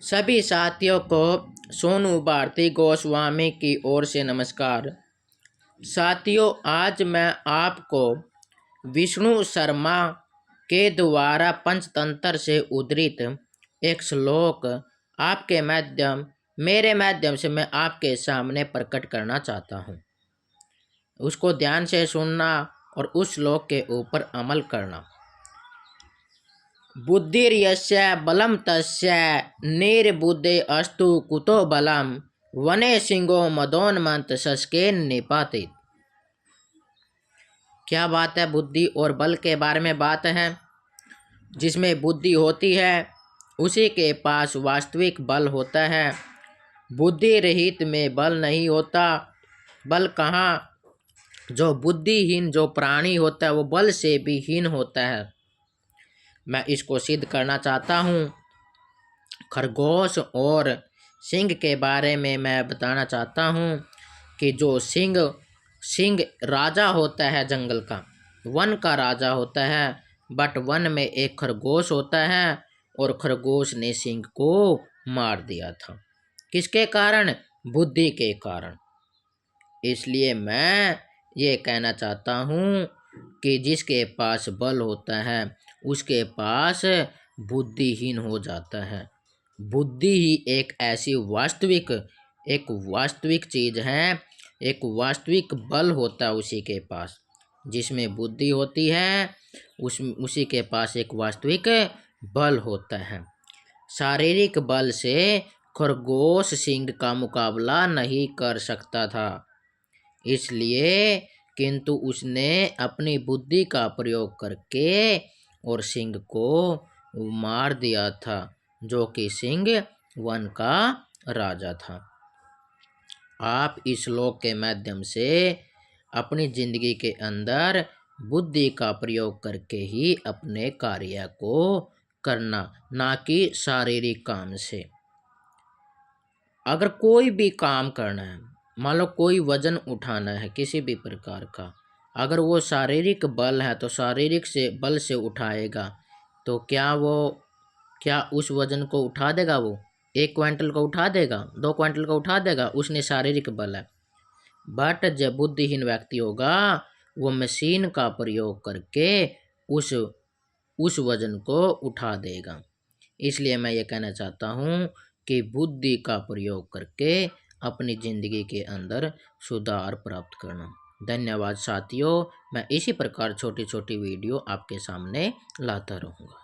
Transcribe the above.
सभी साथियों को सोनू भारती गोस्वामी की ओर से नमस्कार। साथियों, आज मैं आपको विष्णु शर्मा के द्वारा पंचतंत्र से उद्धृत एक श्लोक मेरे माध्यम से मैं आपके सामने प्रकट करना चाहता हूँ। उसको ध्यान से सुनना और उस श्लोक के ऊपर अमल करना। बुद्धिर्यस्य बलम तस्य निर्बुद्धे अस्तु कुतो बलम वने सिंहो मदोन्मत्त शस्केन निपातित। क्या बात है, बुद्धि और बल के बारे में बात है। जिसमें बुद्धि होती है उसी के पास वास्तविक बल होता है। बुद्धि रहित में बल नहीं होता। बल कहाँ, जो बुद्धिहीन जो प्राणी होता है वो बल से भी हीन होता है। मैं इसको सिद्ध करना चाहता हूँ। खरगोश और सिंह के बारे में मैं बताना चाहता हूँ कि जो सिंह राजा होता है, जंगल का, वन का राजा होता है, बट वन में एक खरगोश होता है और खरगोश ने सिंह को मार दिया था। किसके कारण? बुद्धि के कारण। इसलिए मैं ये कहना चाहता हूँ कि जिसके पास बल होता है उसके पास बुद्धिहीन हो जाता है। बुद्धि ही एक ऐसी वास्तविक चीज है, एक वास्तविक बल होता है उसी के पास। जिसमें बुद्धि होती है उसी के पास एक वास्तविक बल होता है। शारीरिक बल से खरगोश सिंह का मुकाबला नहीं कर सकता था, इसलिए किंतु उसने अपनी बुद्धि का प्रयोग करके और सिंह को मार दिया था, जो कि सिंह वन का राजा था। आप इस श्लोक के माध्यम से अपनी जिंदगी के अंदर बुद्धि का प्रयोग करके ही अपने कार्य को करना, ना कि शारीरिक काम से। अगर कोई भी काम करना है, मान लो कोई वजन उठाना है किसी भी प्रकार का, अगर वो शारीरिक बल है तो शारीरिक से बल से उठाएगा, तो क्या उस वजन को उठा देगा? वो 1 क्विंटल को उठा देगा, 2 क्विंटल को उठा देगा? उसने शारीरिक बल है। बट जब बुद्धिहीन व्यक्ति होगा वो मशीन का प्रयोग करके उस वजन को उठा देगा। इसलिए मैं ये कहना चाहता हूँ कि बुद्धि का प्रयोग करके अपनी ज़िंदगी के अंदर सुधार प्राप्त करना। धन्यवाद साथियों। मैं इसी प्रकार छोटी छोटी वीडियो आपके सामने लाता रहूँगा।